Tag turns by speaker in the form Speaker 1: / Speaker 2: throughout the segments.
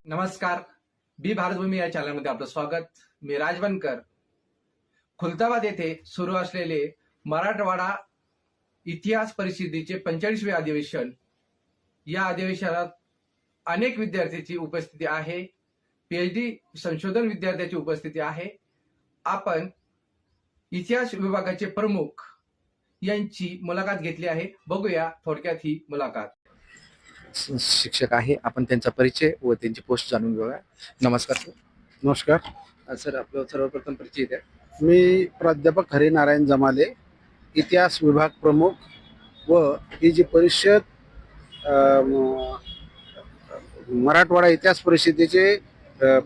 Speaker 1: नमस्कार. बी भारतभूमी या चॅनलमध्ये आपलं स्वागत. मी राजवणकर. खुलताबाद येथे सुरू असलेले मराठवाडा इतिहास परिषदेचे 45वे अधिवेशन, या अधिवेशनात अनेक विद्यार्थ्यांची उपस्थिती आहे. पीएचडी संशोधन विद्यार्थ्यांची उपस्थिती आहे. आपण इतिहास विभागाचे प्रमुख यांची मुलाखत घेतली आहे. बघूया थोडक्यात ही मुलाखत.
Speaker 2: शिक्षक आहे, आपण त्यांचा परिचय व त्यांची पोस्ट जाणून घेऊया. नमस्कार सर.
Speaker 3: नमस्कार.
Speaker 2: सर, आपलं सर्वप्रथम परिचय द्या.
Speaker 3: मी प्राध्यापक हरिनारायण जमाले, इतिहास विभाग प्रमुख व ही जी परिषद मराठवाडा इतिहास परिषदेचे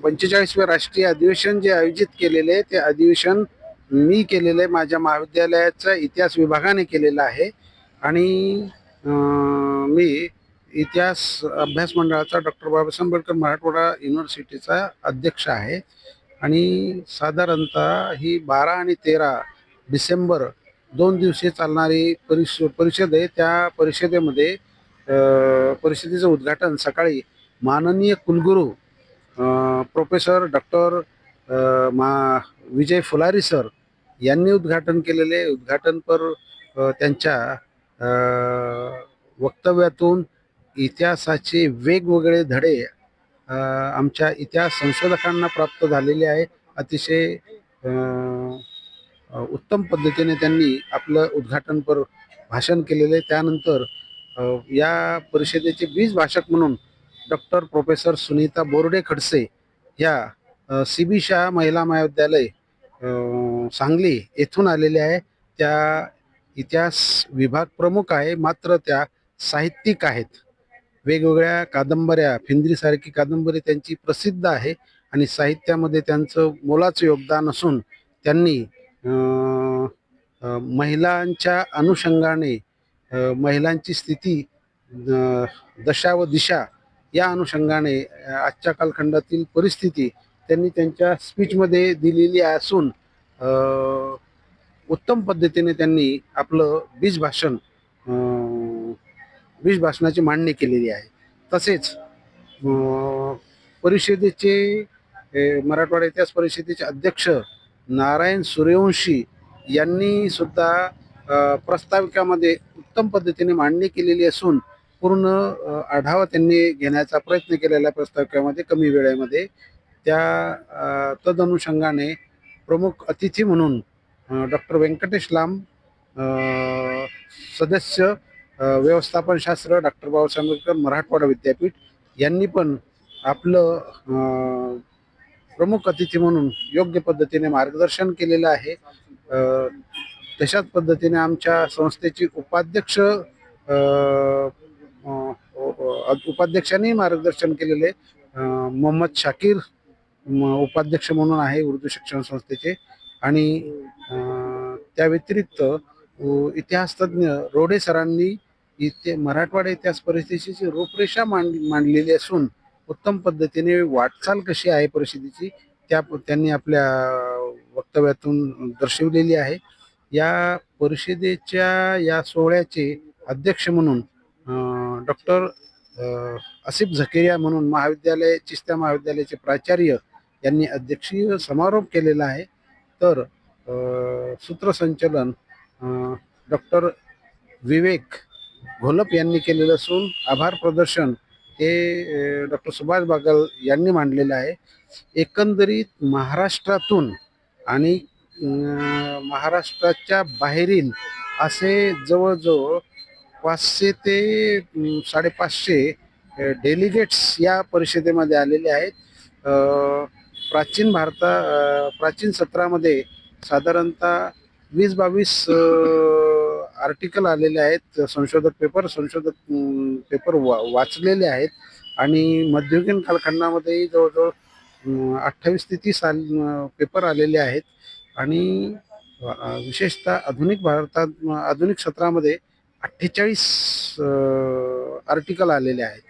Speaker 3: 45वे राष्ट्रीय अधिवेशन जे आयोजित केलेले ते अधिवेशन मी केलेले माझ्या महाविद्यालयाच्या इतिहास विभागाने केलेलं आहे आणि मी इतिहास अभ्यास मंडळाचा डॉक्टर बाबासाहेब आंबेडकर मराठवाडा युनिव्हर्सिटीचा अध्यक्ष आहे आणि साधारणतः ही 12 आणि 13 डिसेंबर 2 दिवसीय चालणारी परिषद आहे. त्या परिषदेमध्ये परिषदेचं उद्घाटन सकाळी माननीय कुलगुरू प्रोफेसर डॉक्टर विजय फुलारी सर यांनी उद्घाटन केलेले. उद्घाटनपर त्यांच्या वक्तव्यातून इतिहासाचे वेगवेगळे धडे आमच्या इतिहास संशोधकांना प्राप्त झालेले आहे. अतिशय उत्तम पद्धतीने त्यांनी आपलं उद्घाटनपर भाषण केलेले. त्यानंतर या परिषदेचे बीज भाषक म्हणून डॉक्टर प्रोफेसर सुनीता बोर्डे खडसे या CB शाह महिला महाविद्यालय सांगली येथून आलेले आहे. त्या इतिहास विभाग प्रमुख आहे, मात्र त्या साहित्यिक आहेत. वेगवेगळ्या कादंबऱ्या, फिंद्रीसारखी कादंबरी त्यांची प्रसिद्ध आहे आणि साहित्यामध्ये त्यांचं मोलाचं योगदान असून त्यांनी महिलांच्या अनुषंगाने महिलांची स्थिती, दशा व दिशा या अनुषंगाने आजच्या कालखंडातील परिस्थिती त्यांनी त्यांच्या स्पीचमध्ये दिलेली असून उत्तम पद्धतीने त्यांनी आपलं बीज भाषणाची मांडणी केलेली आहे. तसेच परिषदेचे मराठवाडा इतिहास परिषदेचे अध्यक्ष नारायण सूर्यवंशी यांनी सुद्धा प्रस्ताविकामध्ये उत्तम पद्धतीने मांडणी केलेली असून पूर्ण आढावा त्यांनी घेण्याचा प्रयत्न केलेला प्रस्ताविकामध्ये कमी वेळेमध्ये. त्या तदनुषंगाने प्रमुख अतिथी म्हणून डॉक्टर व्यंकटेश लांब, सदस्य व्यवस्थापनशास्त्र डॉक्टर बाबासाहेब आंबेडकर मराठवाडा विद्यापीठ यांनी पण आपलं प्रमुख अतिथी म्हणून योग्य पद्धतीने मार्गदर्शन केलेलं आहे. तशाच पद्धतीने आमच्या संस्थेची उपाध्यक्षांनी मार्गदर्शन केलेले मोहम्मद शाकीर उपाध्यक्ष म्हणून आहे उर्दू शिक्षण संस्थेचे. आणि त्या व्यतिरिक्त इतिहास तज्ज्ञ रोढे सरांनी मराठवाडा इतिहास परिषदेची रूपरेषा मांडलेली असून उत्तम पद्धतीने वाटचाल कशी आहे परिषदेची त्यांनी आपल्या वक्तव्यातून दर्शवलेली आहे. या परिषदेच्या या सोहळ्याचे अध्यक्ष म्हणून डॉक्टर आसिफ झकेरिया म्हणून चिश्त्या महाविद्यालयाचे प्राचार्य यांनी अध्यक्षीय समारोप केलेला आहे. तर सूत्रसंचलन डॉक्टर विवेक घोलप यांनी केलेलं असून आभार प्रदर्शन हे डॉक्टर सुभाष बागल यांनी मांडलेलं आहे. एकंदरीत महाराष्ट्रातून आणि महाराष्ट्राच्या बाहेरील असे जवळजवळ 500 ते 550 डेलिगेट्स या परिषदेमध्ये आलेले आहेत. प्राचीन सत्रामध्ये साधारणतः 20-22 आर्टिकल आलेले आहेत. संशोधक पेपर वाचलेले आहेत आणि मध्ययुगीन कालखंडामध्ये जवळजवळ 28 ते 30 पेपर आलेले आहेत आणि विशेषतः आधुनिक सत्रामध्ये 48 आर्टिकल आलेले आहेत.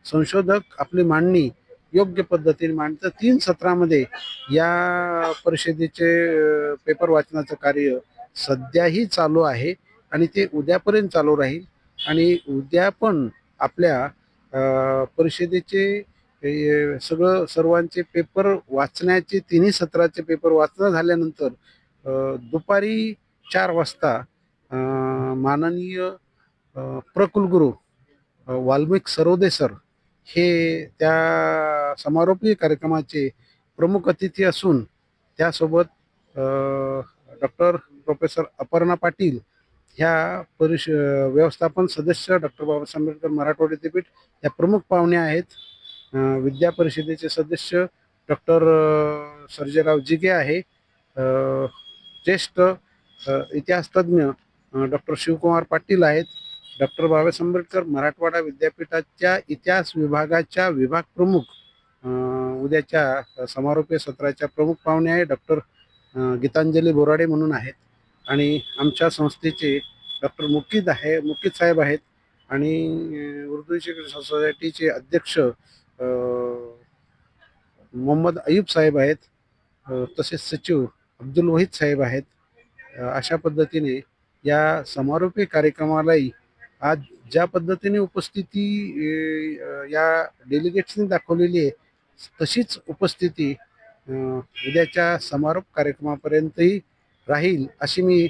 Speaker 3: संशोधक आपली मांडणी योग्य पद्धतीने मांडतं. 3 सत्रामध्ये या परिषदेचे पेपर वाचनाचं कार्य सध्याही चालू आहे आणि ते उद्यापर्यंत चालू राहील. आणि उद्या पण आपल्या परिषदेचे सर्वांचे पेपर वाचण्याचे, तिन्ही सत्राचे पेपर वाचणं झाल्यानंतर दुपारी 4 वाजता माननीय प्रकुलगुरू वाल्मिक सरोदे सर हे त्या समारोपीय कार्यक्रमाचे प्रमुख अतिथी असून त्यासोबत डॉक्टर प्रोफेसर अपर्णा पाटील ह्या व्यवस्थापन सदस्य डॉक्टर बाबासाहेब आंबेडकर मराठवाडा विद्यापीठ या प्रमुख पाहुणे आहेत. विद्या परिषदेचे सदस्य डॉक्टर सर्जेराव जिगे आहे. ज्येष्ठ इतिहासतज्ञ डॉक्टर शिवकुमार पाटील आहेत. डॉक्टर बाबासाहेब आंबेडकर मराठवाडा विद्यापीठाच्या इतिहास विभागाच्या विभाग प्रमुख उद्याच्या समारोपीय सत्राच्या प्रमुख पाहुणे आहे डॉक्टर गीतांजली बोराडे म्हणून आहेत. आणि आमच्या संस्थेचे डॉक्टर मुकीद साहेब आहेत आणि उर्दू शिक्षण सोसायटीचे अध्यक्ष मोहम्मद अयूब साहेब आहेत. तसेच सचिव अब्दुल वहीद साहेब आहेत. अशा पद्धतीने या समारोपीय कार्यक्रमालाही आज ज्या पद्धतीने उपस्थिती या डेलिगेट्सनी दाखवलेली आहे तशीच उपस्थिती उद्याच्या समारोप कार्यक्रमापर्यंतही राहील अशी मी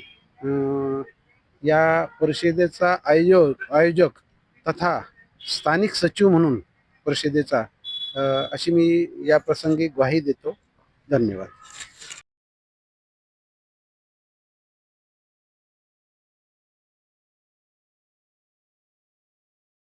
Speaker 3: या परिषदेचा आयोजक तथा स्थानिक सचिव म्हणून परिषदेचा अशी मी या प्रसंगी ग्वाही देतो. धन्यवाद.